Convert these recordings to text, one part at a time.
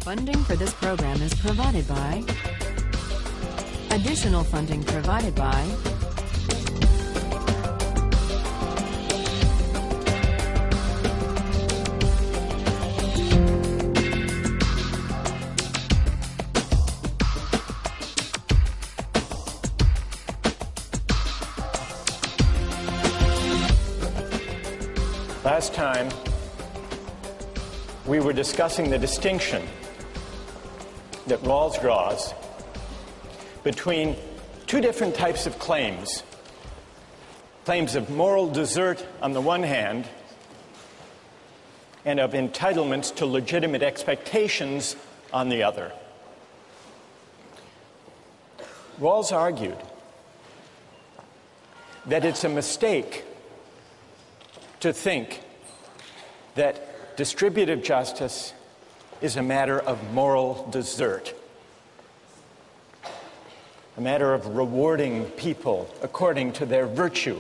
Funding for this program is provided by. Additional funding provided by. Last time, we were discussing the distinction that Rawls draws between two different types of claims. Claims of moral desert on the one hand, and of entitlements to legitimate expectations on the other. Rawls argued that it's a mistake to think that distributive justice is a matter of moral desert, a matter of rewarding people according to their virtue.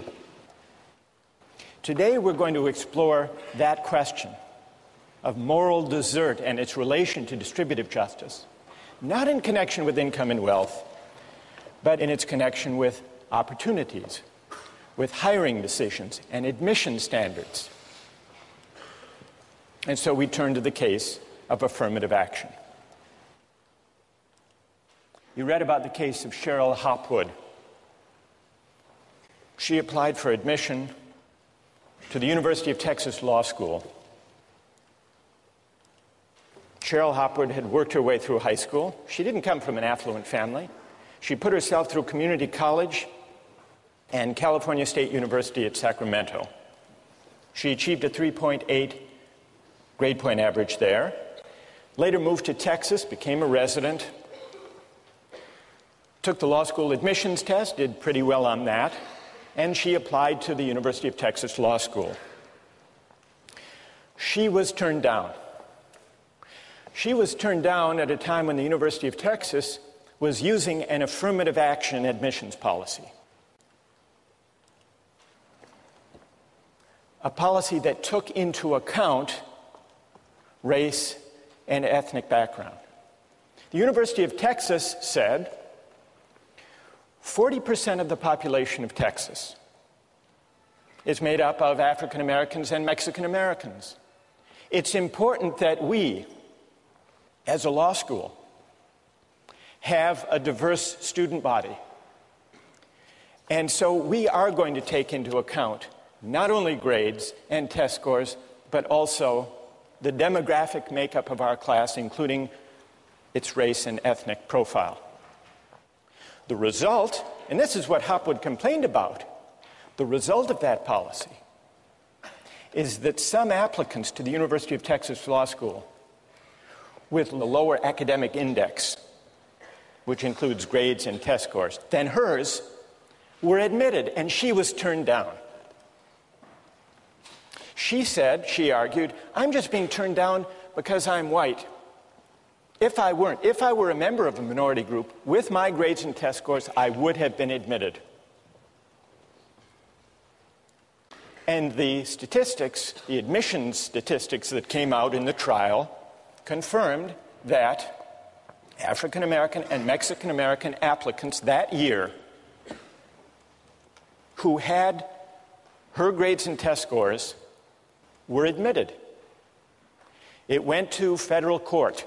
Today we're going to explore that question of moral desert and its relation to distributive justice, not in connection with income and wealth, but in its connection with opportunities, with hiring decisions and admission standards. And so we turn to the case of affirmative action. You read about the case of Cheryl Hopwood. She applied for admission to the University of Texas Law School. Cheryl Hopwood had worked her way through high school. She didn't come from an affluent family. She put herself through community college and California State University at Sacramento. She achieved a 3.8 grade point average there. Later moved to Texas, became a resident, took the law school admissions test, did pretty well on that, and she applied to the University of Texas Law School. She was turned down. She was turned down at a time when the University of Texas was using an affirmative action admissions policy. A policy that took into account race and ethnic background. The University of Texas said 40% of the population of Texas is made up of African Americans and Mexican Americans. It's important that we, as a law school, have a diverse student body. And so we are going to take into account not only grades and test scores, but also the demographic makeup of our class, including its race and ethnic profile. The result, and this is what Hopwood complained about, the result of that policy is that some applicants to the University of Texas Law School with a lower academic index, which includes grades and test scores, than hers, were admitted, and she was turned down. She said, she argued, I'm just being turned down because I'm white. If I were a member of a minority group, with my grades and test scores, I would have been admitted. And the statistics, the admissions statistics that came out in the trial, confirmed that African American and Mexican American applicants that year who had her grades and test scores were admitted. It went to federal court.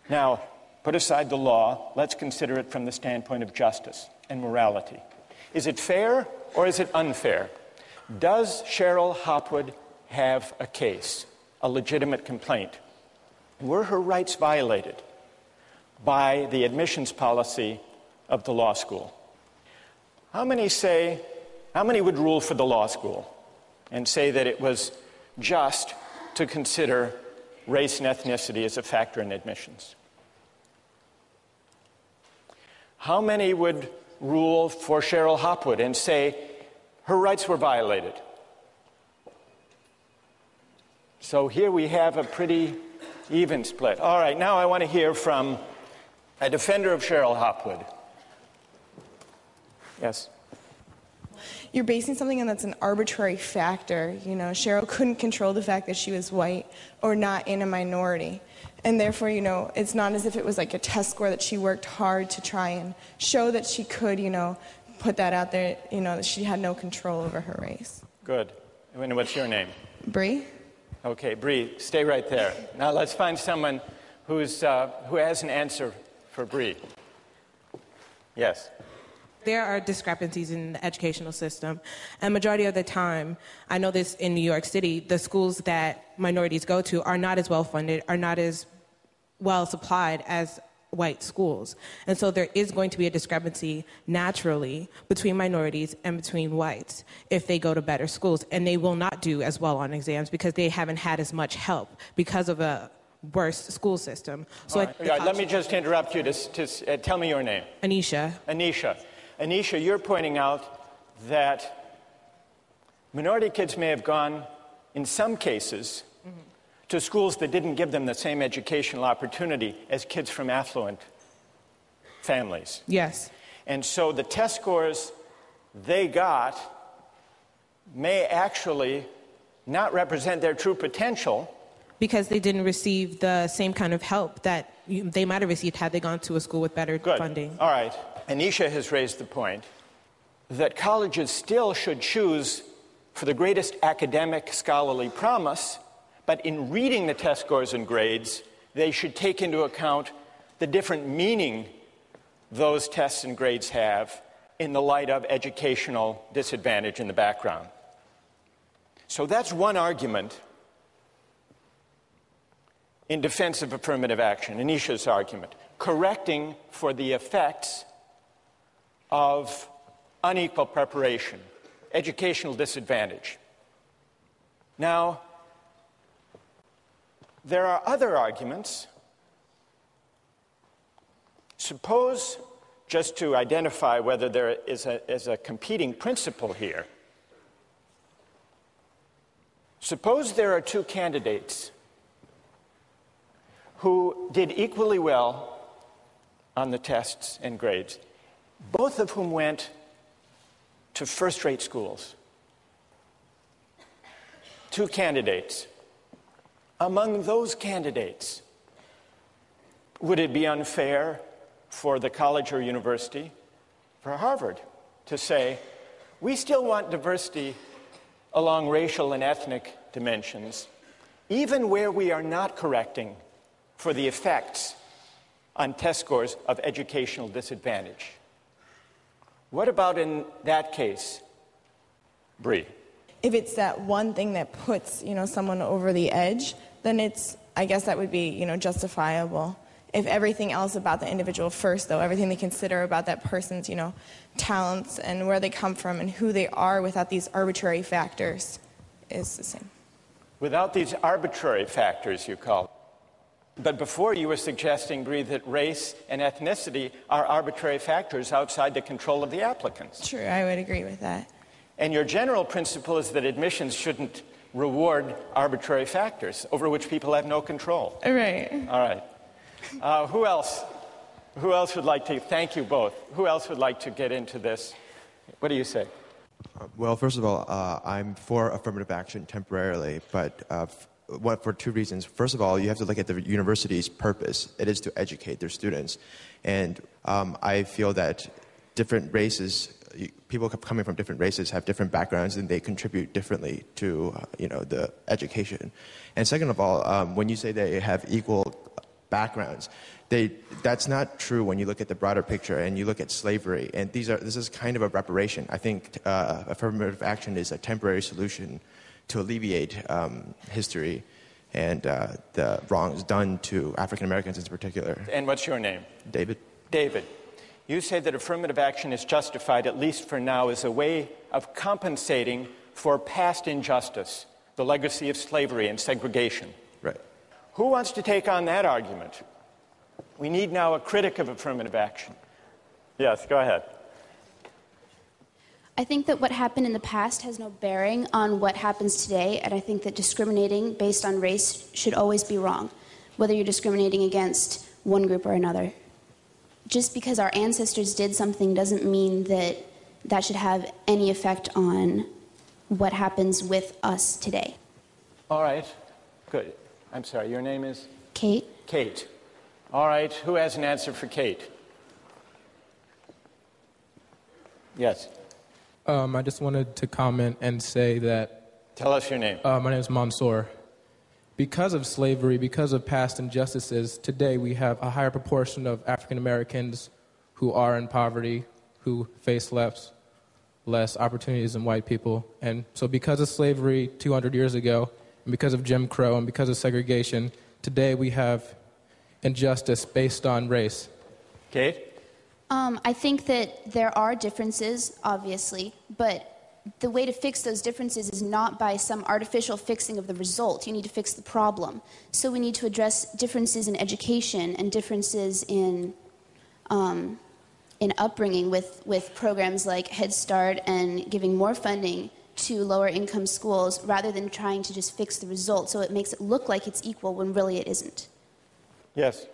Now, put aside the law, let's consider it from the standpoint of justice and morality. Is it fair or is it unfair? Does Cheryl Hopwood have a case, a legitimate complaint? Were her rights violated by the admissions policy of the law school? How many would rule for the law school and say that it was just to consider race and ethnicity as a factor in admissions? How many would rule for Cheryl Hopwood and say her rights were violated? So here we have a pretty even split. All right, now I want to hear from a defender of Cheryl Hopwood. Yes. you're basing something on that's an arbitrary factor. Cheryl couldn't control the fact that she was white or not in a minority. And therefore, it's not as if it was like a test score that she worked hard to try and show that she could, put that out there, that she had no control over her race. Good. And what's your name? Bree. Okay, Bree, stay right there. Now let's find someone who has an answer for Bree. Yes. There are discrepancies in the educational system, and majority of the time, I know this in New York City, the schools that minorities go to are not as well funded, are not as well supplied as white schools. And so there is going to be a discrepancy naturally between minorities and between whites if they go to better schools, and they will not do as well on exams because they haven't had as much help because of a worse school system. So let me just interrupt you to tell me your name. Anisha. Anisha, you're pointing out that minority kids may have gone, in some cases, to schools that didn't give them the same educational opportunity as kids from affluent families. Yes. And so the test scores they got may actually not represent their true potential. Because they didn't receive the same kind of help that they might have received had they gone to a school with better funding. All right. Anisha has raised the point that colleges still should choose for the greatest academic scholarly promise, but in reading the test scores and grades, they should take into account the different meaning those tests and grades have in the light of educational disadvantage in the background. So that's one argument in defense of affirmative action, Anisha's argument, correcting for the effects of unequal preparation, educational disadvantage. Now, there are other arguments. Suppose, just to identify whether there is a competing principle here, suppose there are two candidates who did equally well on the tests and grades, both of whom went to first-rate schools. Two candidates. Among those candidates, would it be unfair for the college or university, for Harvard, to say, we still want diversity along racial and ethnic dimensions, even where we are not correcting for the effects on test scores of educational disadvantage? What about in that case, Bree? If it's that one thing that puts, someone over the edge, then I guess that would be, justifiable. If everything else about the individual first, though, everything they consider about that person's, talents and where they come from and who they are without these arbitrary factors is the same. Without these arbitrary factors, you call it. But before you were suggesting, Bree, that race and ethnicity are arbitrary factors outside the control of the applicants. True, I would agree with that. And your general principle is that admissions shouldn't reward arbitrary factors over which people have no control. Right. All right. Who else? Who else would like to? Thank you both. Who else would like to get into this? What do you say? Well, first of all, I'm for affirmative action temporarily, but for two reasons. First of all, you have to look at the university's purpose. It is to educate their students. And I feel that different races, people coming from different races have different backgrounds and they contribute differently to the education. And second of all, when you say they have equal backgrounds, that's not true when you look at the broader picture and you look at slavery. And this is kind of a reparation. I think affirmative action is a temporary solution to alleviate history and the wrongs done to African Americans in particular. And what's your name? David. David, you say that affirmative action is justified, at least for now, as a way of compensating for past injustice, the legacy of slavery and segregation. Right. Who wants to take on that argument? We need now a critic of affirmative action. Yes, go ahead. I think that what happened in the past has no bearing on what happens today, and I think that discriminating based on race should always be wrong, whether you're discriminating against one group or another. Just because our ancestors did something doesn't mean that that should have any effect on what happens with us today. All right, good. I'm sorry, your name is? Kate? Kate. All right, who has an answer for Kate? Yes. I just wanted to comment and say that... Tell us your name. My name is Mansour. Because of slavery, because of past injustices, today we have a higher proportion of African Americans who are in poverty, who face less opportunities than white people. And so because of slavery 200 years ago, and because of Jim Crow, and because of segregation, today we have injustice based on race. Kate? I think that there are differences, obviously, but the way to fix those differences is not by some artificial fixing of the result. You need to fix the problem. So we need to address differences in education and differences in upbringing with programs like Head Start and giving more funding to lower income schools rather than trying to just fix the result so it makes it look like it's equal when really it isn't. Yes.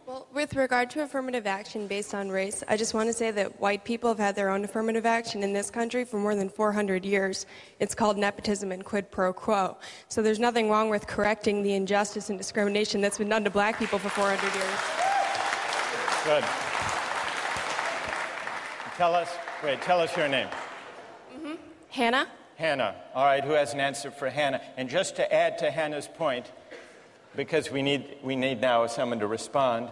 Well, with regard to affirmative action based on race, I just want to say that white people have had their own affirmative action in this country for more than 400 years. It's called nepotism and quid pro quo. So there's nothing wrong with correcting the injustice and discrimination that's been done to black people for 400 years. Good. Tell us your name. Hannah? Hannah. All right, who has an answer for Hannah? And just to add to Hannah's point, because we need now someone to respond.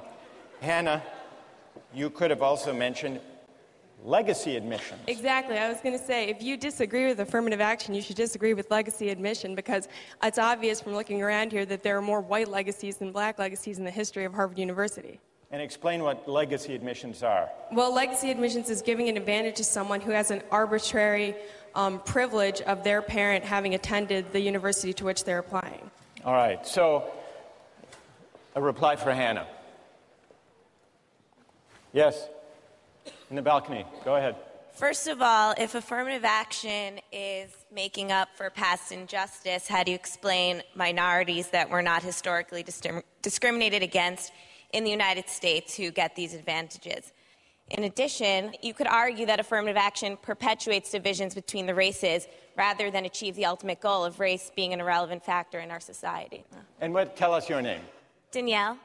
Hannah, you could have also mentioned legacy admissions. Exactly. I was going to say, if you disagree with affirmative action, you should disagree with legacy admission, because it's obvious from looking around here that there are more white legacies than black legacies in the history of Harvard University. And explain what legacy admissions are. Well, legacy admissions is giving an advantage to someone who has an arbitrary privilege of their parent having attended the university to which they're applying. All right, so a reply for Hannah. Yes, in the balcony. Go ahead. First of all, if affirmative action is making up for past injustice, how do you explain minorities that were not historically discriminated against in the United States who get these advantages? In addition, you could argue that affirmative action perpetuates divisions between the races rather than achieve the ultimate goal of race being an irrelevant factor in our society. And tell us your name. Danielle?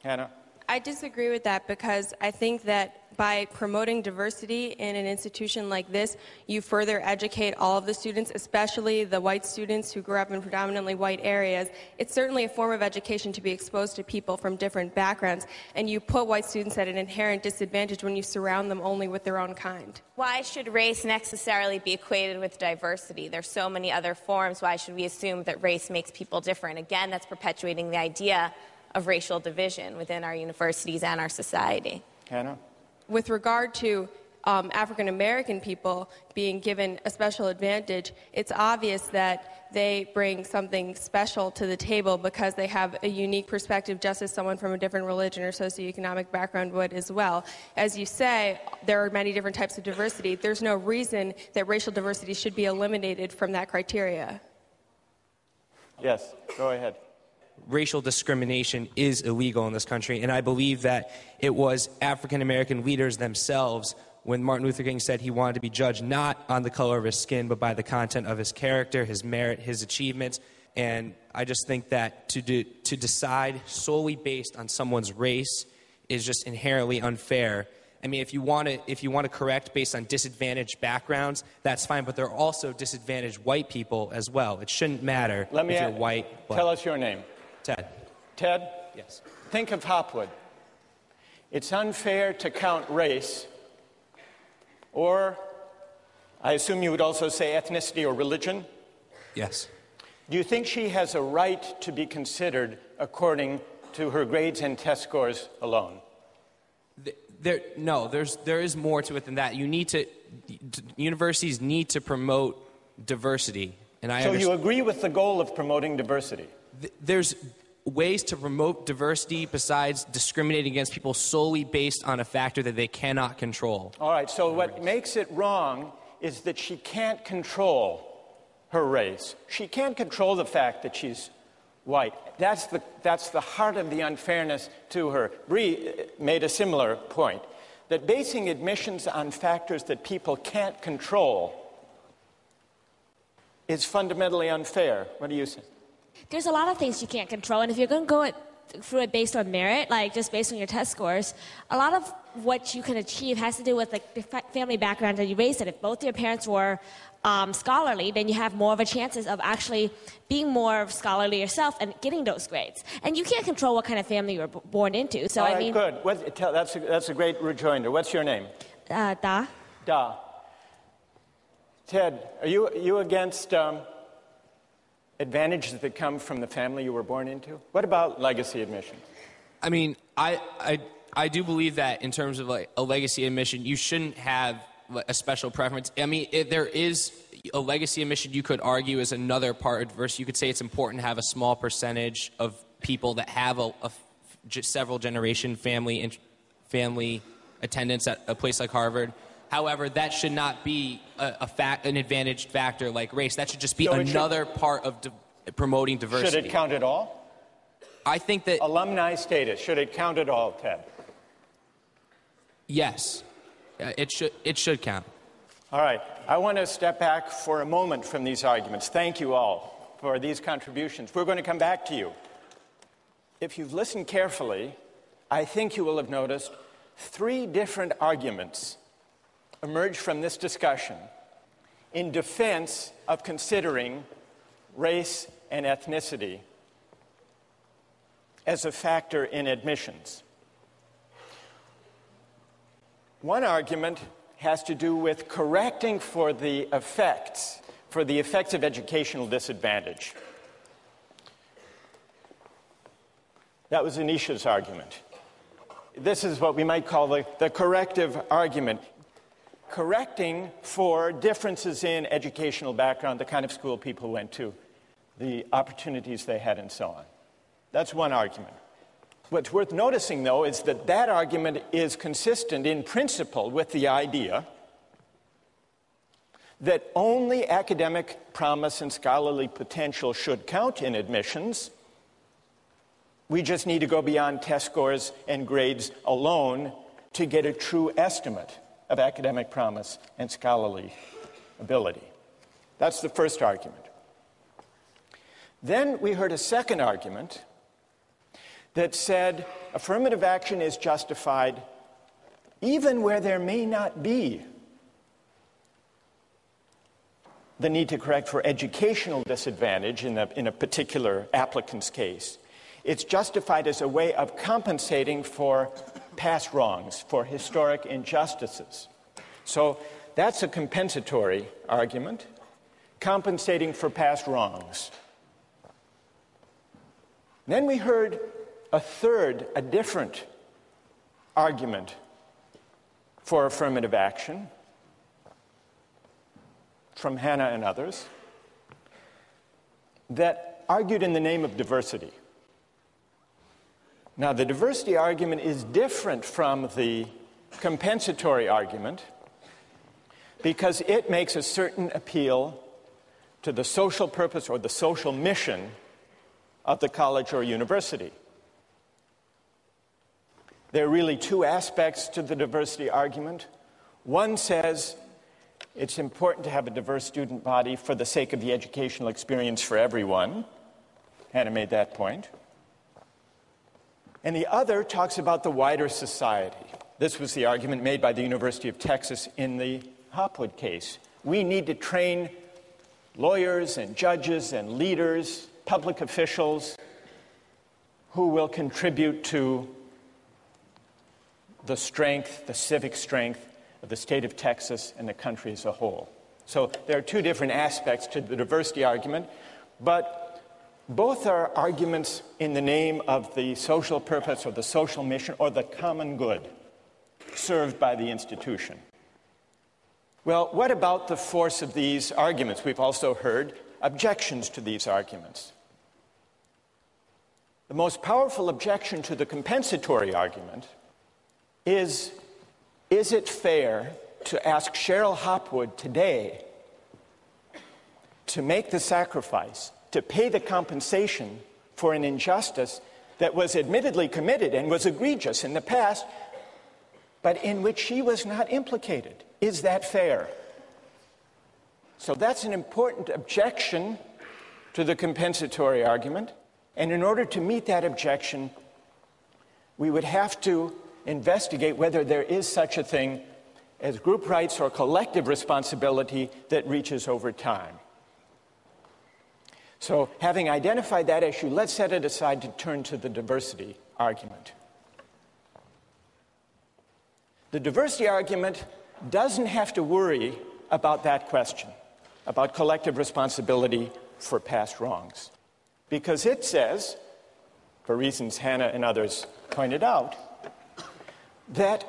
Hannah? I disagree with that, because I think that by promoting diversity in an institution like this, you further educate all of the students, especially the white students who grew up in predominantly white areas. It's certainly a form of education to be exposed to people from different backgrounds, and you put white students at an inherent disadvantage when you surround them only with their own kind. Why should race necessarily be equated with diversity? There's so many other forms. Why should we assume that race makes people different? Again, that's perpetuating the idea of racial division within our universities and our society. Hannah? With regard to African American people being given a special advantage, it's obvious that they bring something special to the table because they have a unique perspective, just as someone from a different religion or socioeconomic background would as well. As you say, there are many different types of diversity. There's no reason that racial diversity should be eliminated from that criteria. Yes, go ahead. Racial discrimination is illegal in this country, and I believe that it was African American leaders themselves, when Martin Luther King said he wanted to be judged not on the color of his skin, but by the content of his character, his merit, his achievements. And I just think that to decide solely based on someone's race is just inherently unfair. I mean, if you want to correct based on disadvantaged backgrounds, that's fine, but there are also disadvantaged white people as well. It shouldn't matter if you're white. Tell us your name. Ted. Ted? Yes. Think of Hopwood. It's unfair to count race, or I assume you would also say ethnicity or religion? Yes. Do you think she has a right to be considered according to her grades and test scores alone? There is more to it than that. Universities need to promote diversity. So you agree with the goal of promoting diversity? There's ways to promote diversity besides discriminating against people solely based on a factor that they cannot control. All right, so what makes it wrong is that she can't control her race. She can't control the fact that she's white. That's the heart of the unfairness to her. Bree made a similar point. that basing admissions on factors that people can't control is fundamentally unfair. What do you say? There's a lot of things you can't control, and if you're going to go through it based on merit, like just based on your test scores, a lot of what you can achieve has to do with like the family background that you raised in. If both your parents were scholarly, then you have more of a chances of actually being more scholarly yourself and getting those grades. And you can't control what kind of family you were born into. So All right, good. That's a great rejoinder. What's your name? Da. Da. Ted, are you against advantages that come from the family you were born into? What about legacy admission? I mean, I do believe that in terms of like a legacy admission, you shouldn't have a special preference. I mean, if there is a legacy admission, you could argue is another part of diversity. You could say it's important to have a small percentage of people that have several generation family attendance at a place like Harvard. However, that should not be an advantaged factor like race. That should just be another part of promoting diversity. Should it count at all? I think that alumni status, should it count at all, Ted? Yes. It should count. All right. I want to step back for a moment from these arguments. Thank you all for these contributions. We're going to come back to you. If you've listened carefully, I think you will have noticed 3 different arguments emerge from this discussion in defense of considering race and ethnicity as a factor in admissions. One argument has to do with correcting for the effects of educational disadvantage. That was Anisha's argument. This is what we might call the corrective argument. Correcting for differences in educational background, the kind of school people went to, the opportunities they had, and so on. That's one argument. What's worth noticing, though, is that that argument is consistent in principle with the idea that only academic promise and scholarly potential should count in admissions. We just need to go beyond test scores and grades alone to get a true estimate of academic promise and scholarly ability. That's the first argument. Then we heard a second argument that said affirmative action is justified even where there may not be the need to correct for educational disadvantage in a particular applicant's case. It's justified as a way of compensating for past wrongs, for historic injustices. So that's a compensatory argument, compensating for past wrongs. Then we heard a different argument for affirmative action from Hannah and others that argued in the name of diversity. Now, the diversity argument is different from the compensatory argument because it makes a certain appeal to the social purpose or the social mission of the college or university. There are really 2 aspects to the diversity argument. One says it's important to have a diverse student body for the sake of the educational experience for everyone. Hannah made that point. And the other talks about the wider society. This was the argument made by the University of Texas in the Hopwood case. We need to train lawyers and judges and leaders, public officials, who will contribute to the strength, the civic strength of the state of Texas and the country as a whole. So there are 2 different aspects to the diversity argument, but both are arguments in the name of the social purpose or the social mission or the common good served by the institution. Well, what about the force of these arguments? We've also heard objections to these arguments. The most powerful objection to the compensatory argument is it fair to ask Cheryl Hopwood today to make the sacrifice, to pay the compensation for an injustice that was admittedly committed and was egregious in the past, but in which she was not implicated. Is that fair? So that's an important objection to the compensatory argument. And in order to meet that objection, we would have to investigate whether there is such a thing as group rights or collective responsibility that reaches over time. So having identified that issue, let's set it aside to turn to the diversity argument. The diversity argument doesn't have to worry about that question, about collective responsibility for past wrongs, because it says, for reasons Hannah and others pointed out, that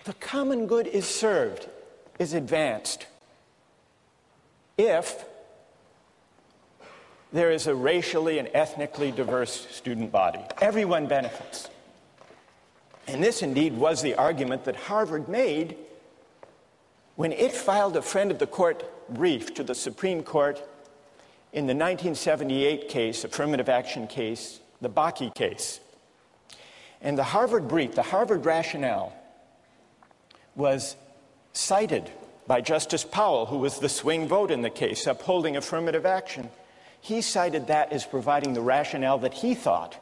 the common good is served, is advanced, if there is a racially and ethnically diverse student body. Everyone benefits. And this indeed was the argument that Harvard made when it filed a friend of the court brief to the Supreme Court in the 1978 case, affirmative action case, the Bakke case. And the Harvard brief, the Harvard rationale, was cited by Justice Powell, who was the swing vote in the case, upholding affirmative action. He cited that as providing the rationale that he thought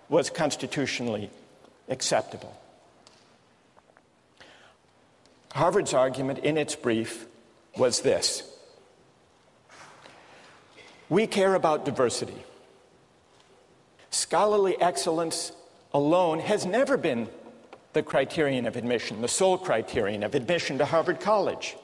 was constitutionally acceptable. Harvard's argument in its brief was this: we care about diversity. Scholarly excellence alone has never been the criterion of admission, the sole criterion of admission to Harvard College.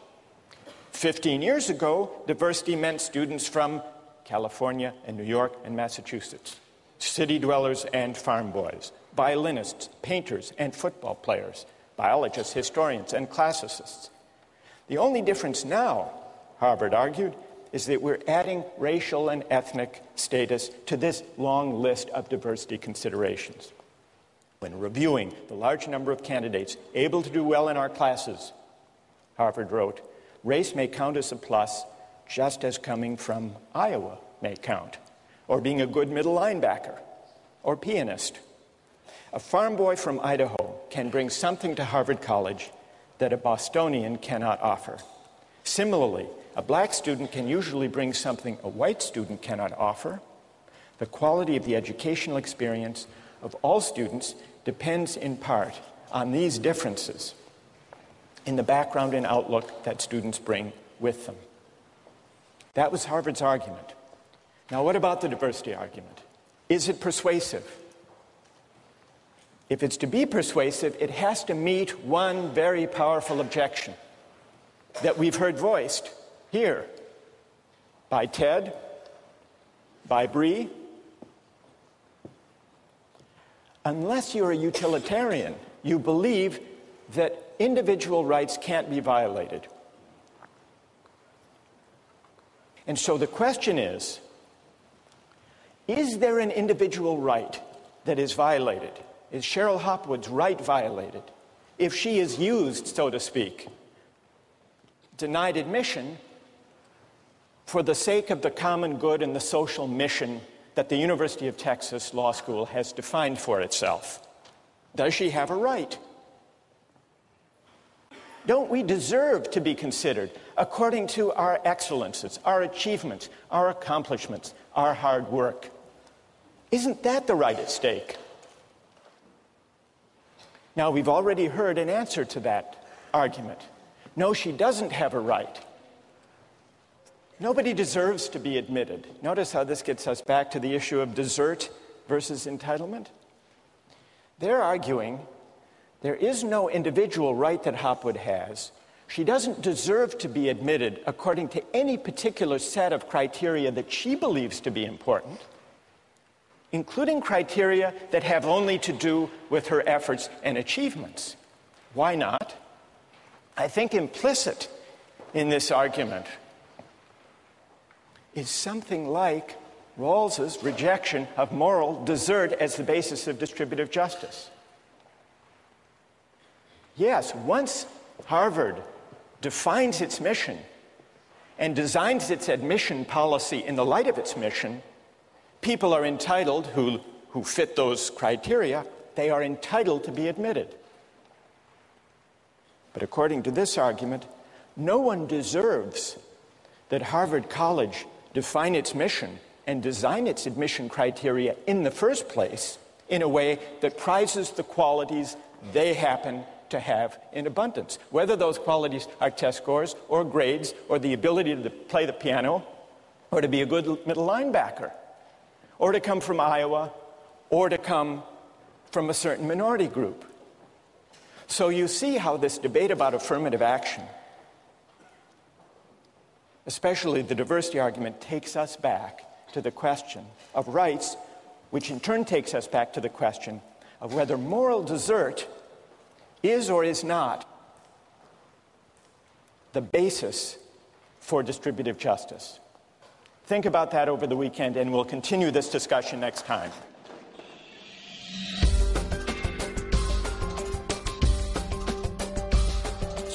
15 years ago, diversity meant students from California and New York and Massachusetts, city dwellers and farm boys, violinists, painters and football players, biologists, historians, and classicists. The only difference now, Harvard argued, is that we're adding racial and ethnic status to this long list of diversity considerations. When reviewing the large number of candidates able to do well in our classes, Harvard wrote, race may count as a plus just as coming from Iowa may count, or being a good middle linebacker, or pianist. A farm boy from Idaho can bring something to Harvard College that a Bostonian cannot offer. Similarly, a black student can usually bring something a white student cannot offer. The quality of the educational experience of all students depends in part on these differences in the background and outlook that students bring with them. That was Harvard's argument. Now, what about the diversity argument? Is it persuasive? If it's to be persuasive, it has to meet one very powerful objection that we've heard voiced here by Ted, by Bree. Unless you're a utilitarian, you believe that individual rights can't be violated. And so the question is there an individual right that is violated? Is Cheryl Hopwood's right violated if she is used, so to speak, denied admission for the sake of the common good and the social mission that the University of Texas Law School has defined for itself? Does she have a right? Don't we deserve to be considered according to our excellences, our achievements, our accomplishments, our hard work? Isn't that the right at stake? Now, we've already heard an answer to that argument. No, she doesn't have a right. Nobody deserves to be admitted. Notice how this gets us back to the issue of desert versus entitlement. They're arguing there is no individual right that Hopwood has. She doesn't deserve to be admitted according to any particular set of criteria that she believes to be important, including criteria that have only to do with her efforts and achievements. Why not? I think implicit in this argument is something like Rawls's rejection of moral desert as the basis of distributive justice. Yes, once Harvard defines its mission and designs its admission policy in the light of its mission, people are entitled, who fit those criteria, they are entitled to be admitted. But according to this argument, no one deserves that Harvard College define its mission and design its admission criteria in the first place in a way that prizes the qualities they happen to have in abundance. Whether those qualities are test scores or grades or the ability to play the piano or to be a good middle linebacker or to come from Iowa or to come from a certain minority group. So you see how this debate about affirmative action, especially the diversity argument, takes us back to the question of rights, which in turn takes us back to the question of whether moral desert is or is not the basis for distributive justice. Think about that over the weekend, and we'll continue this discussion next time.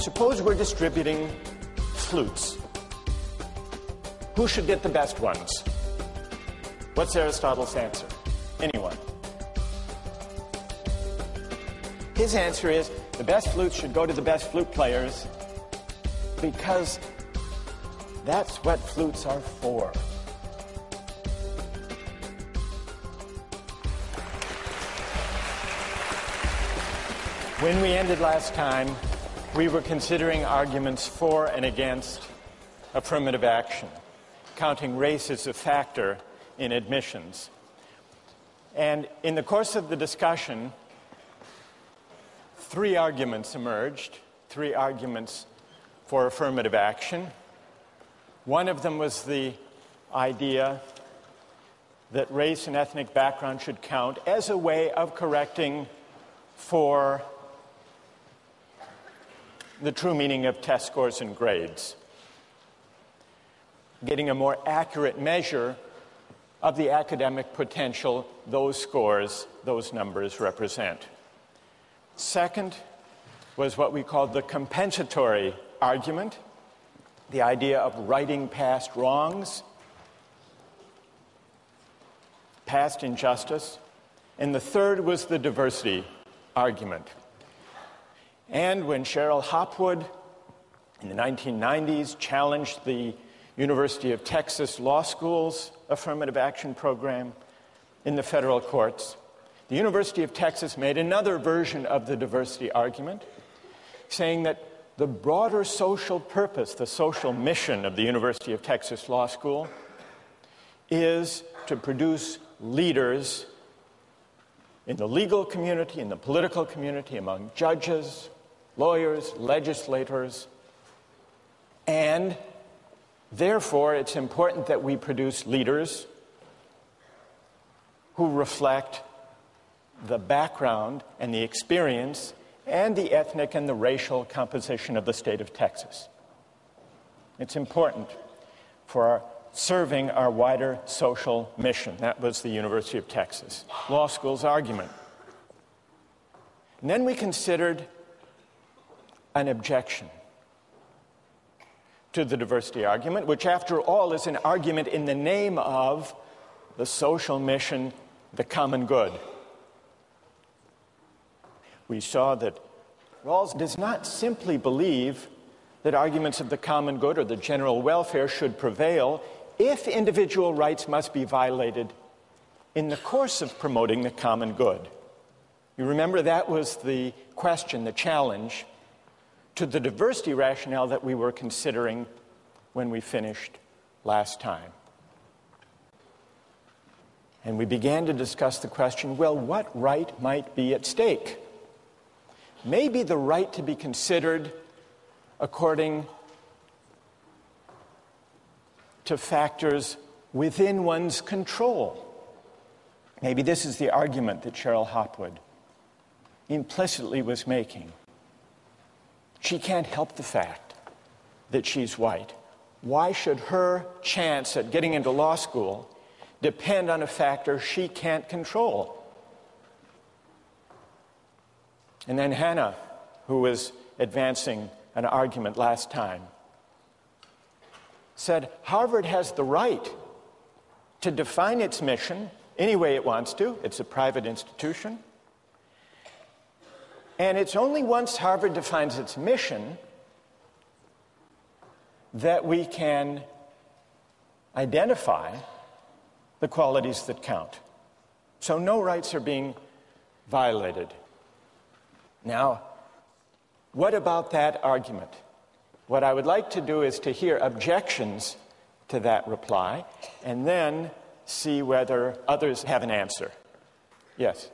Suppose we're distributing flutes. Who should get the best ones? What's Aristotle's answer? Anyone? His answer is the best flutes should go to the best flute players because that's what flutes are for. When we ended last time, we were considering arguments for and against affirmative action, counting race as a factor in admissions. And in the course of the discussion, three arguments emerged, three arguments for affirmative action. One of them was the idea that race and ethnic background should count as a way of correcting for the true meaning of test scores and grades, getting a more accurate measure of the academic potential those scores, those numbers represent. Second was what we called the compensatory argument, the idea of righting past wrongs, past injustice. And the third was the diversity argument. And when Cheryl Hopwood in the 1990s challenged the University of Texas Law School's affirmative action program in the federal courts, the University of Texas made another version of the diversity argument, saying that the broader social purpose, the social mission of the University of Texas Law School is to produce leaders in the legal community, in the political community, among judges, lawyers, legislators, and therefore it's important that we produce leaders who reflect the background and the experience and the ethnic and the racial composition of the state of Texas. It's important for serving our wider social mission. That was the University of Texas Law School's argument. And then we considered an objection to the diversity argument, which after all is an argument in the name of the social mission, the common good. We saw that Rawls does not simply believe that arguments of the common good or the general welfare should prevail if individual rights must be violated in the course of promoting the common good. You remember that was the question, the challenge to the diversity rationale that we were considering when we finished last time. And we began to discuss the question, well, what right might be at stake? Maybe the right to be considered according to factors within one's control. Maybe this is the argument that Cheryl Hopwood implicitly was making. She can't help the fact that she's white. Why should her chance at getting into law school depend on a factor she can't control? And then Hannah, who was advancing an argument last time, said Harvard has the right to define its mission any way it wants to. It's a private institution. And it's only once Harvard defines its mission that we can identify the qualities that count. So no rights are being violated. Now, what about that argument? What I would like to do is to hear objections to that reply and then see whether others have an answer. Yes.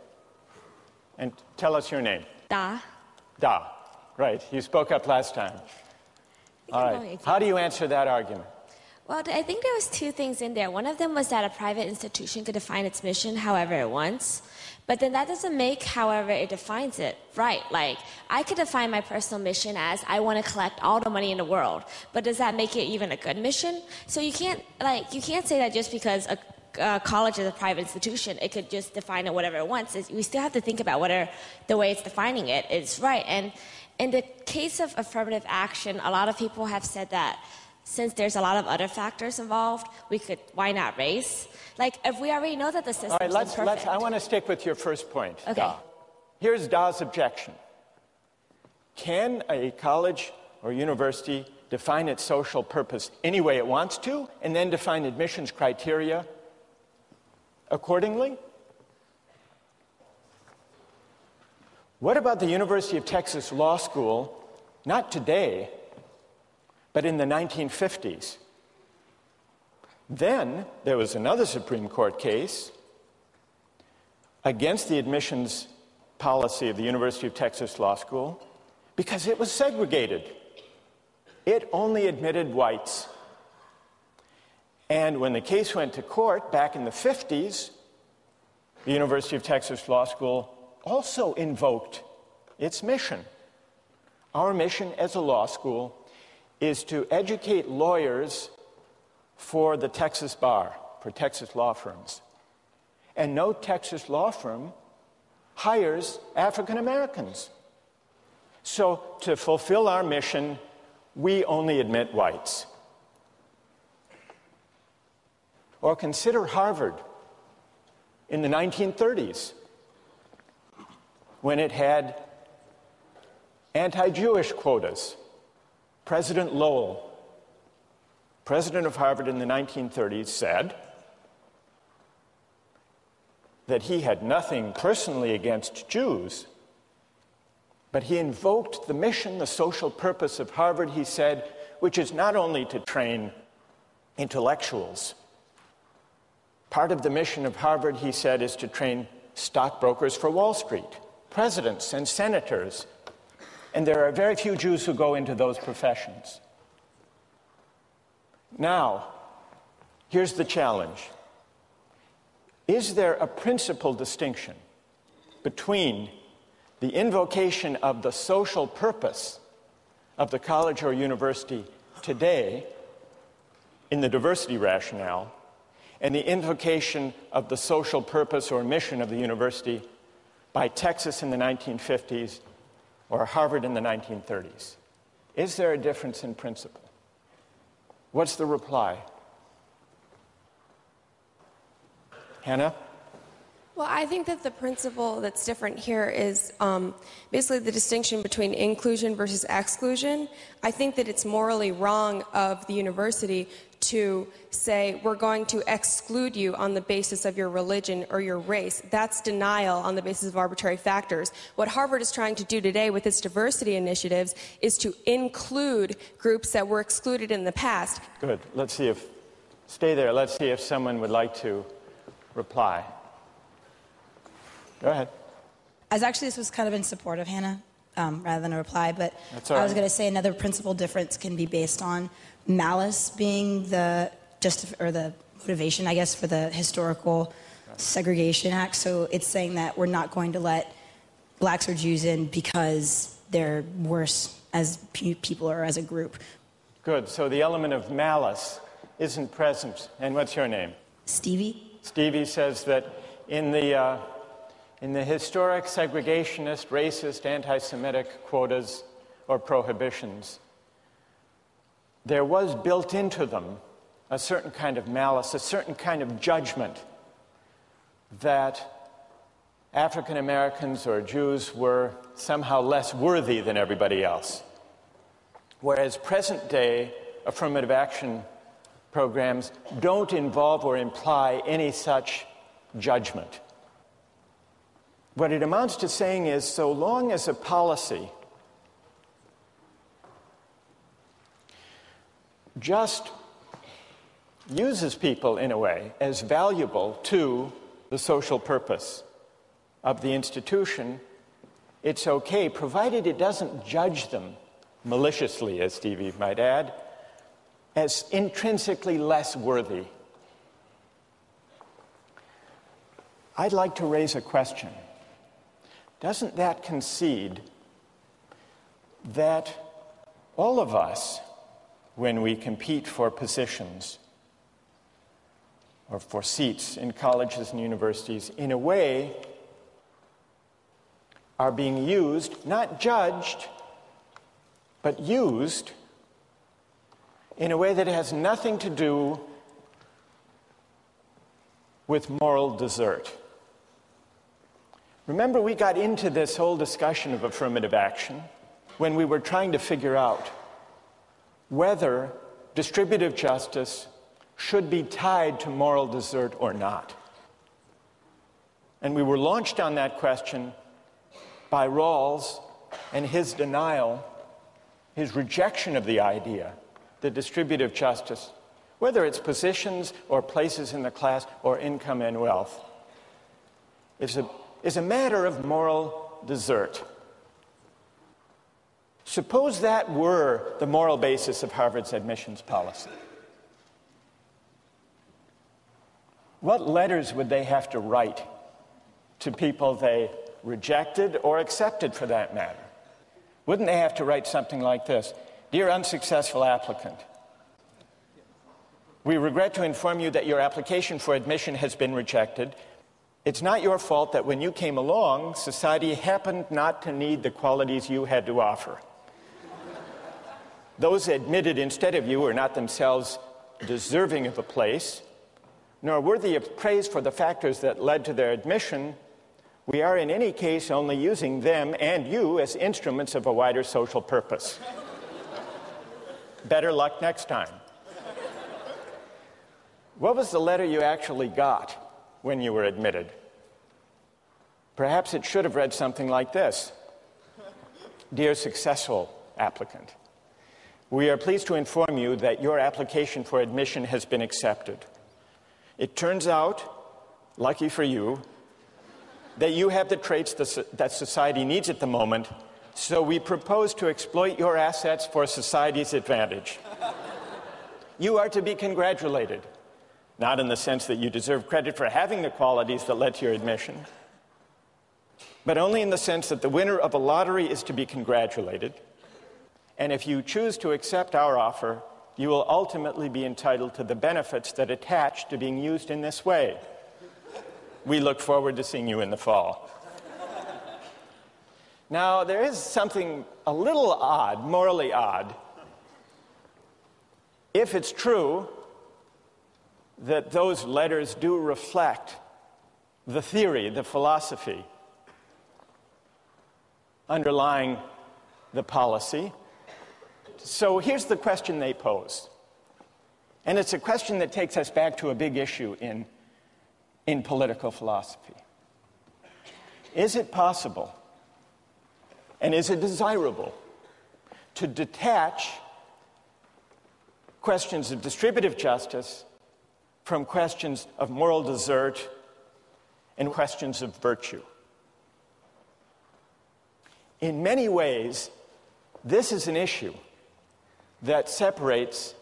And tell us your name. Da. Da. Right. You spoke up last time. All right. How do you answer that argument? Well, I think there was two things in there. One of them was that a private institution could define its mission however it wants. But then that doesn't make however it defines it right. Like, I could define my personal mission as I want to collect all the money in the world. But does that make it even a good mission? So you can't say that just because a college is a private institution, it could just define it whatever it wants. We still have to think about whether the way it's defining it is right. And in the case of affirmative action, a lot of people have said that since there's a lot of other factors involved, why not race? Like, if we already know that the system is imperfect. I want to stick with your first point, okay. Da. Here's Da's objection. Can a college or university define its social purpose any way it wants to and then define admissions criteria accordingly? What about the University of Texas Law School, not today, but in the 1950s? Then there was another Supreme Court case against the admissions policy of the University of Texas Law School because it was segregated. It only admitted whites. And when the case went to court back in the 50s, the University of Texas Law School also invoked its mission. Our mission as a law school is to educate lawyers for the Texas bar, for Texas law firms. And no Texas law firm hires African Americans. So to fulfill our mission, we only admit whites. Or consider Harvard in the 1930s, when it had anti-Jewish quotas. President Lowell, president of Harvard in the 1930s, said that he had nothing personally against Jews, but he invoked the mission, the social purpose of Harvard, he said, which is not only to train intellectuals. Part of the mission of Harvard, he said, is to train stockbrokers for Wall Street, presidents and senators. And there are very few Jews who go into those professions. Now, here's the challenge. Is there a principal distinction between the invocation of the social purpose of the college or university today in the diversity rationale and the invocation of the social purpose or mission of the university by Texas in the 1950s or Harvard in the 1930s? Is there a difference in principle? What's the reply? Hannah? Well, I think that the principle that's different here is basically the distinction between inclusion versus exclusion. I think that it's morally wrong of the university to say, we're going to exclude you on the basis of your religion or your race. That's denial on the basis of arbitrary factors. What Harvard is trying to do today with its diversity initiatives is to include groups that were excluded in the past. Good. Stay there. Let's see if someone would like to reply. Go ahead. This was kind of in support of Hannah rather than a reply, but That's all right. I was going to say another principal difference can be based on malice being the motivation, I guess, for the historical segregation act. So it's saying that we're not going to let blacks or Jews in because they're worse as people or as a group. Good. So the element of malice isn't present. And what's your name? Stevie. Stevie says that in the historic segregationist, racist, anti-Semitic quotas or prohibitions, there was built into them a certain kind of malice, a certain kind of judgment that African Americans or Jews were somehow less worthy than everybody else. Whereas present-day affirmative action programs don't involve or imply any such judgment. What it amounts to saying is, so long as a policy just uses people in a way as valuable to the social purpose of the institution, it's okay, provided it doesn't judge them maliciously, as Stevie might add, as intrinsically less worthy. I'd like to raise a question. Doesn't that concede that all of us, when we compete for positions or for seats in colleges and universities, in a way are being used, not judged, but used in a way that has nothing to do with moral desert? Remember, we got into this whole discussion of affirmative action when we were trying to figure out whether distributive justice should be tied to moral desert or not. And we were launched on that question by Rawls and his denial, his rejection of the idea that distributive justice, whether it's positions or places in the class or income and wealth, is a matter of moral desert. Suppose that were the moral basis of Harvard's admissions policy. What letters would they have to write to people they rejected or accepted, for that matter? Wouldn't they have to write something like this? Dear unsuccessful applicant, we regret to inform you that your application for admission has been rejected. It's not your fault that when you came along, society happened not to need the qualities you had to offer. Those admitted instead of you are not themselves deserving of a place, nor worthy of praise for the factors that led to their admission. We are in any case only using them and you as instruments of a wider social purpose. Better luck next time. What was the letter you actually got when you were admitted? Perhaps it should have read something like this. Dear successful applicant, we are pleased to inform you that your application for admission has been accepted. It turns out, lucky for you, that you have the traits that society needs at the moment, so we propose to exploit your assets for society's advantage. You are to be congratulated, not in the sense that you deserve credit for having the qualities that led to your admission, but only in the sense that the winner of a lottery is to be congratulated. And if you choose to accept our offer, you will ultimately be entitled to the benefits that attach to being used in this way. We look forward to seeing you in the fall. Now, there is something a little odd, morally odd, if it's true that those letters do reflect the theory, the philosophy underlying the policy. So here's the question they pose. And it's a question that takes us back to a big issue in political philosophy. Is it possible, and is it desirable, to detach questions of distributive justice from questions of moral desert and questions of virtue? In many ways, this is an issue that separates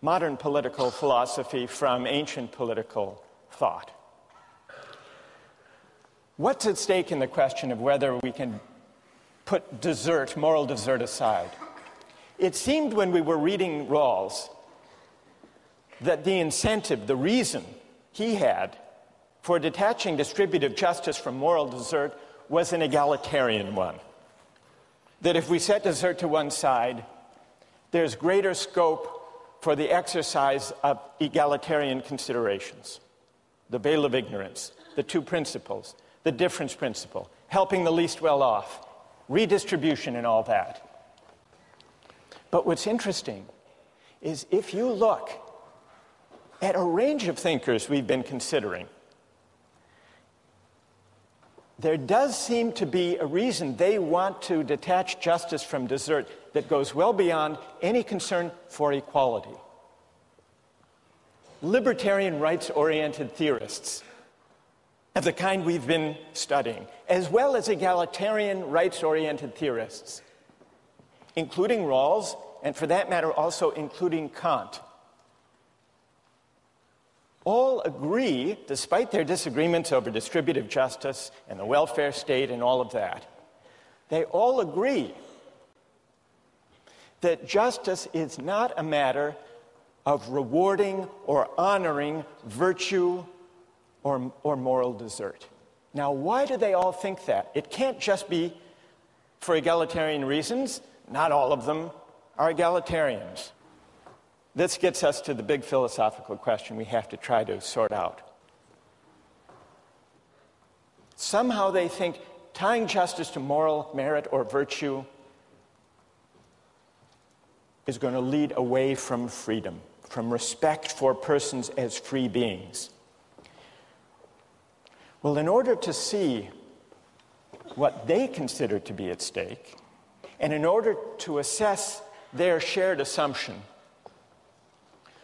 modern political philosophy from ancient political thought. What's at stake in the question of whether we can put desert, moral desert aside? It seemed when we were reading Rawls that the incentive, the reason he had for detaching distributive justice from moral desert was an egalitarian one. That if we set desert to one side, there's greater scope for the exercise of egalitarian considerations. The veil of ignorance, the two principles, the difference principle, helping the least well off, redistribution and all that. But what's interesting is if you look at a range of thinkers we've been considering, there does seem to be a reason they want to detach justice from desert that goes well beyond any concern for equality. Libertarian rights-oriented theorists of the kind we've been studying, as well as egalitarian rights-oriented theorists, including Rawls, and for that matter also including Kant, all agree, despite their disagreements over distributive justice and the welfare state and all of that, they all agree that justice is not a matter of rewarding or honoring virtue or moral desert. Now, why do they all think that? It can't just be for egalitarian reasons. Not all of them are egalitarians. This gets us to the big philosophical question we have to try to sort out. Somehow they think tying justice to moral merit or virtue is going to lead away from freedom, from respect for persons as free beings. Well, in order to see what they consider to be at stake, and in order to assess their shared assumption,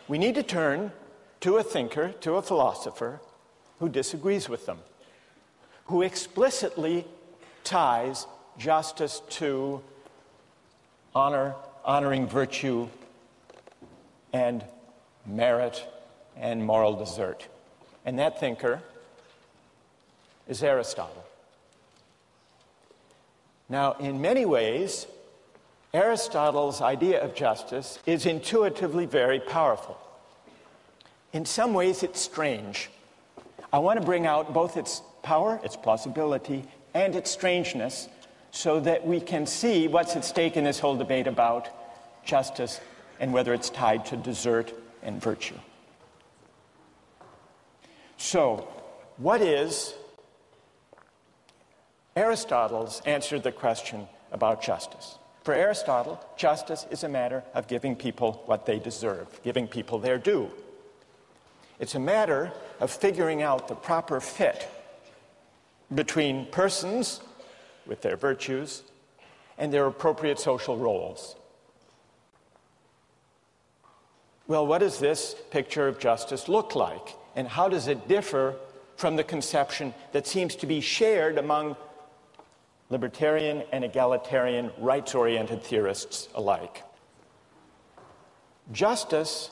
we need to turn to a thinker, to a philosopher, who disagrees with them, who explicitly ties justice to honoring virtue and merit and moral desert. And that thinker is Aristotle. Now, in many ways, Aristotle's idea of justice is intuitively very powerful. In some ways, it's strange. I want to bring out both its power, its plausibility, and its strangeness so that we can see what's at stake in this whole debate about justice and whether it's tied to desert and virtue. So, what is Aristotle's answer to the question about justice? For Aristotle, justice is a matter of giving people what they deserve, giving people their due. It's a matter of figuring out the proper fit between persons with their virtues and their appropriate social roles. Well, what does this picture of justice look like? And how does it differ from the conception that seems to be shared among libertarian and egalitarian rights-oriented theorists alike? Justice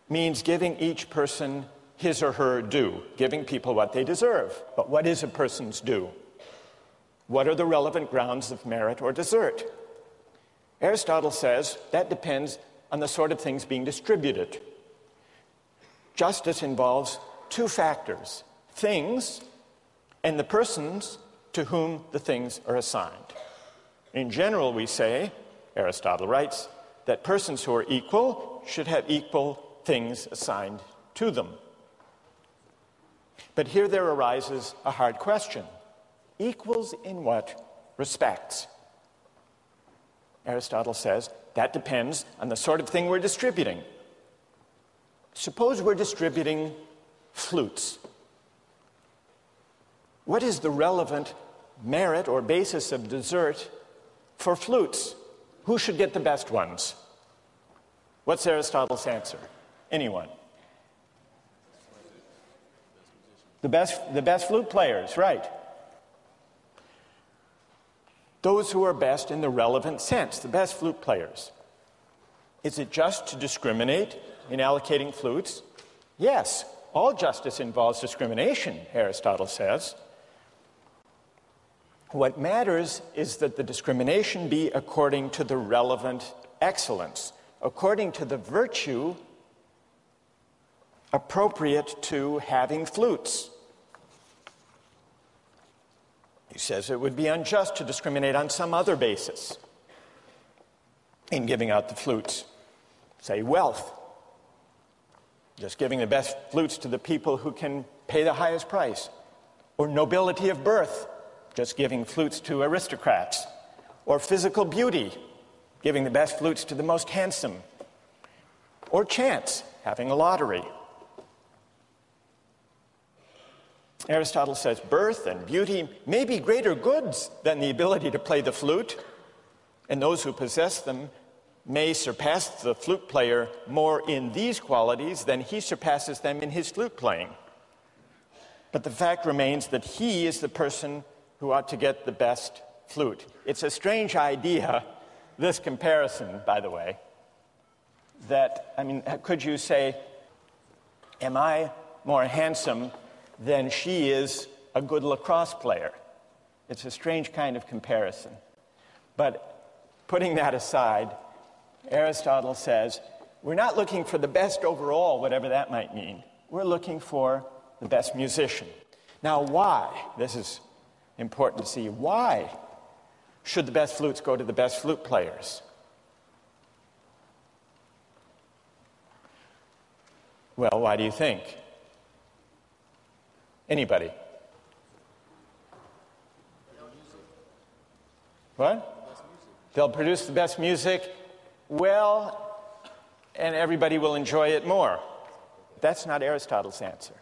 means giving each person his or her due, giving people what they deserve. But what is a person's due? What are the relevant grounds of merit or desert? Aristotle says that depends on the sort of things being distributed. Justice involves two factors: things and the persons to whom the things are assigned. In general, we say, Aristotle writes, that persons who are equal should have equal things assigned to them. But here there arises a hard question. Equals in what respects? Aristotle says that depends on the sort of thing we're distributing. Suppose we're distributing flutes. What is the relevant merit or basis of desert for flutes? Who should get the best ones? What's Aristotle's answer? Anyone? The best flute players, right. Those who are best in the relevant sense, the best flute players. Is it just to discriminate in allocating flutes? Yes, all justice involves discrimination, Aristotle says. What matters is that the discrimination be according to the relevant excellence, according to the virtue appropriate to having flutes. He says it would be unjust to discriminate on some other basis in giving out the flutes. Say wealth. Just giving the best flutes to the people who can pay the highest price. or nobility of birth, just giving flutes to aristocrats, or physical beauty, giving the best flutes to the most handsome, or chance, having a lottery. Aristotle says birth and beauty may be greater goods than the ability to play the flute, and those who possess them may surpass the flute player more in these qualities than he surpasses them in his flute playing. But the fact remains that he is the person who ought to get the best flute. It's a strange idea, this comparison, by the way, that, could you say, am I more handsome than she is a good lacrosse player? It's a strange kind of comparison. But putting that aside, Aristotle says, we're not looking for the best overall, whatever that might mean. We're looking for the best musician. Now, why? This is important to see. Why should the best flutes go to the best flute players? Well, why do you think? Anybody? What? They'll produce the best music. Well, and everybody will enjoy it more. That's not Aristotle's answer.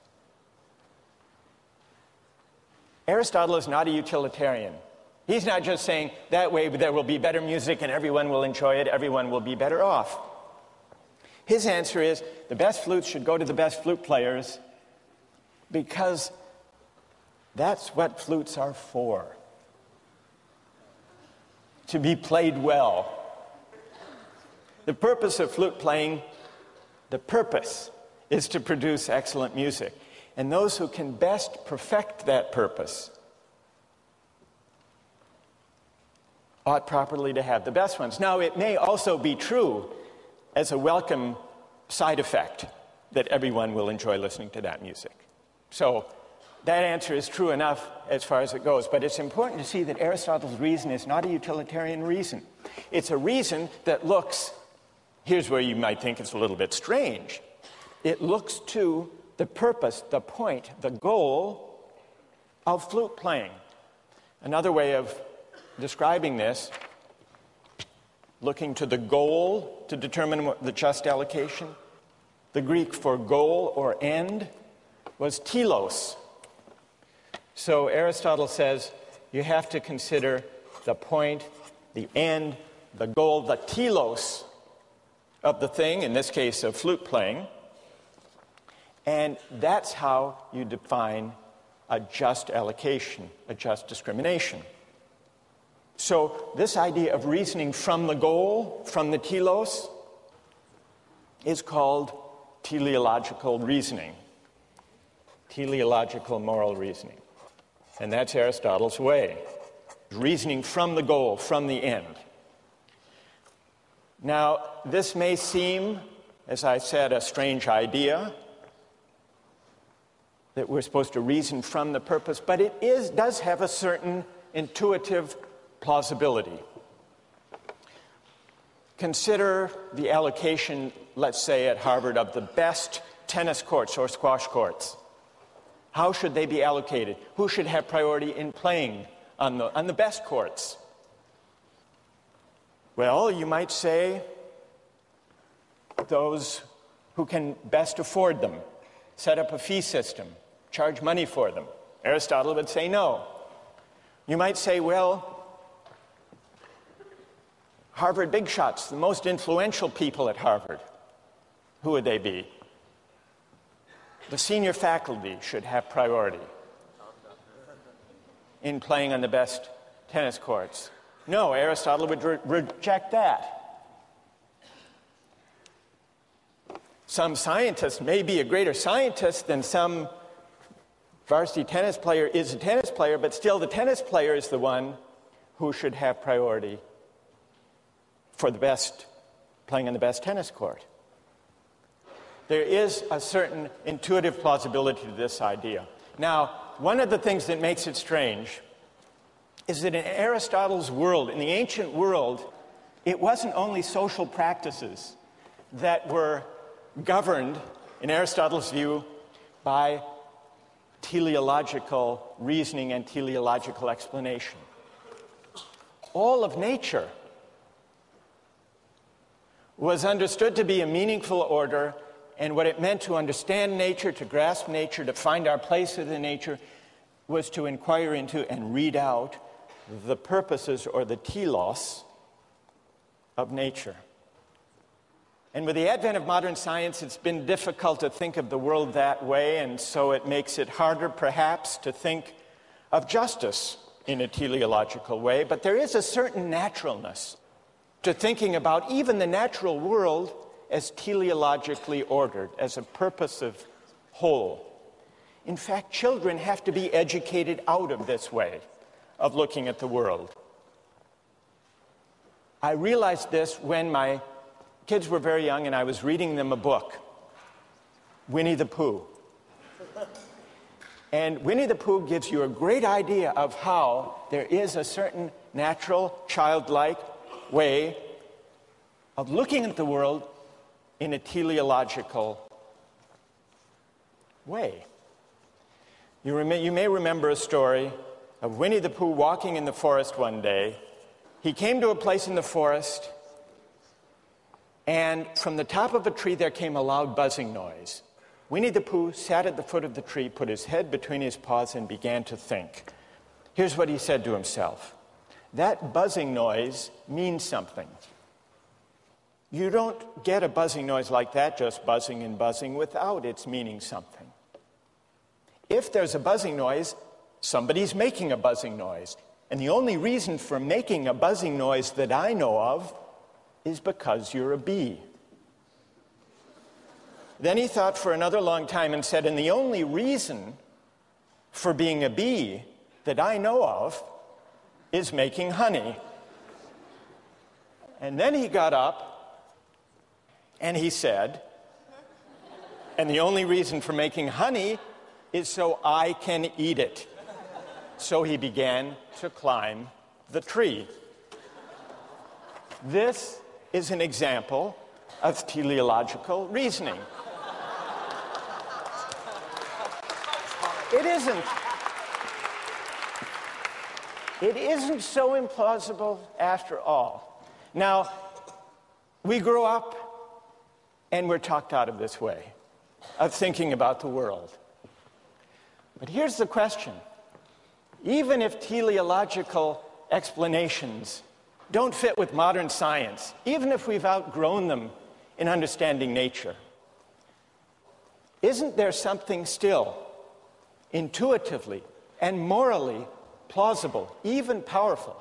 Aristotle is not a utilitarian. He's not just saying that way there will be better music and everyone will enjoy it, everyone will be better off. His answer is the best flutes should go to the best flute players because that's what flutes are for. To be played well. The purpose of flute playing, the purpose is to produce excellent music. And those who can best perfect that purpose ought properly to have the best ones. Now, it may also be true as a welcome side effect that everyone will enjoy listening to that music. So that answer is true enough as far as it goes. But it's important to see that Aristotle's reason is not a utilitarian reason. It's a reason that looks, here's where you might think it's a little bit strange. It looks to the purpose, the point, the goal of flute playing. Another way of describing this, looking to the goal to determine the just allocation. The Greek for goal or end was telos. So Aristotle says you have to consider the point, the end, the goal, the telos of the thing, in this case of flute playing. And that's how you define a just allocation, a just discrimination. So this idea of reasoning from the goal, from the telos, is called teleological reasoning, teleological moral reasoning. And that's Aristotle's way, reasoning from the goal, from the end. Now, this may seem, as I said, a strange idea, that we're supposed to reason from the purpose, but it does have a certain intuitive plausibility. Consider the allocation, let's say at Harvard, of the best tennis courts or squash courts. How should they be allocated? Who should have priority in playing on the best courts? Well, you might say those who can best afford them, set up a fee system, charge money for them. Aristotle would say no. You might say, well, Harvard big shots, the most influential people at Harvard, who would they be? The senior faculty should have priority in playing on the best tennis courts. No, Aristotle would reject that. Some scientist may be a greater scientist than some varsity tennis player is a tennis player, but still the tennis player is the one who should have priority for the best, playing on the best tennis court. There is a certain intuitive plausibility to this idea. Now, one of the things that makes it strange is that in Aristotle's world, in the ancient world, it wasn't only social practices that were governed, in Aristotle's view, by teleological reasoning and teleological explanation. All of nature was understood to be a meaningful order, and what it meant to understand nature, to grasp nature, to find our place within nature, was to inquire into and read out the purposes or the telos of nature. And with the advent of modern science, it's been difficult to think of the world that way, and so it makes it harder, perhaps, to think of justice in a teleological way. But there is a certain naturalness to thinking about even the natural world as teleologically ordered, as a purposive whole. In fact, children have to be educated out of this way of looking at the world. I realized this when my kids were very young and I was reading them a book, Winnie the Pooh. And Winnie the Pooh gives you a great idea of how there is a certain natural, childlike way of looking at the world in a teleological way. You may remember a story of Winnie the Pooh walking in the forest one day. He came to a place in the forest, and from the top of a tree there came a loud buzzing noise. Winnie the Pooh sat at the foot of the tree, put his head between his paws, and began to think. Here's what he said to himself. That buzzing noise means something. You don't get a buzzing noise like that, just buzzing and buzzing, without its meaning something. If there's a buzzing noise, somebody's making a buzzing noise. And the only reason for making a buzzing noise that I know of is because you're a bee. Then he thought for another long time and said, and the only reason for being a bee that I know of is making honey. And then he got up and he said, and the only reason for making honey is so I can eat it. So he began to climb the tree. This is an example of teleological reasoning. It isn't so implausible after all. Now, we grow up and we're talked out of this way of thinking about the world. But here's the question. Even if teleological explanations don't fit with modern science, even if we've outgrown them in understanding nature, isn't there something still intuitively and morally plausible, even powerful,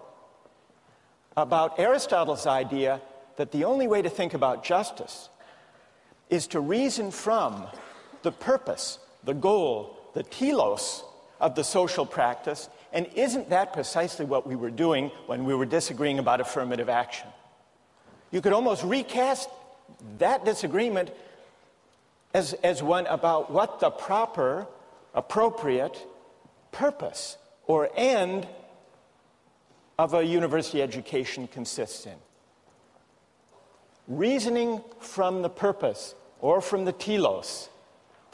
about Aristotle's idea that the only way to think about justice is to reason from the purpose, the goal, the telos of the social practice? And isn't that precisely what we were doing when we were disagreeing about affirmative action? You could almost recast that disagreement as one about what the proper, appropriate purpose or end of a university education consists in. Reasoning from the purpose or from the telos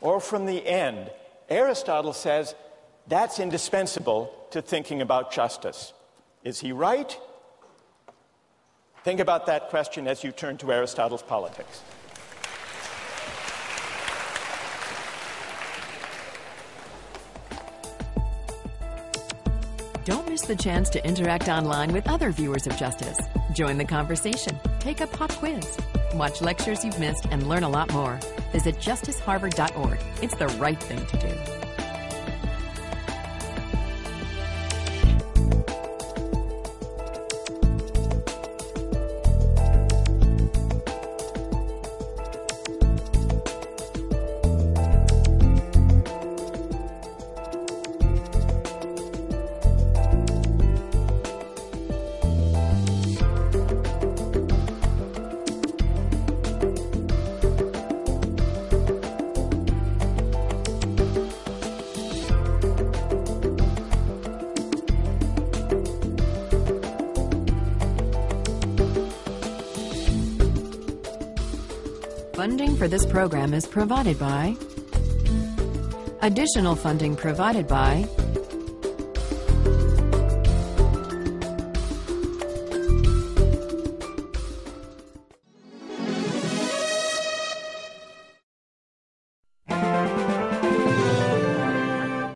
or from the end, Aristotle says that's indispensable to thinking about justice. Is he right? Think about that question as you turn to Aristotle's Politics. Don't miss the chance to interact online with other viewers of Justice. Join the conversation, take a pop quiz, watch lectures you've missed, and learn a lot more. Visit justiceharvard.org. It's the right thing to do. Funding for this program is provided by Additional funding provided by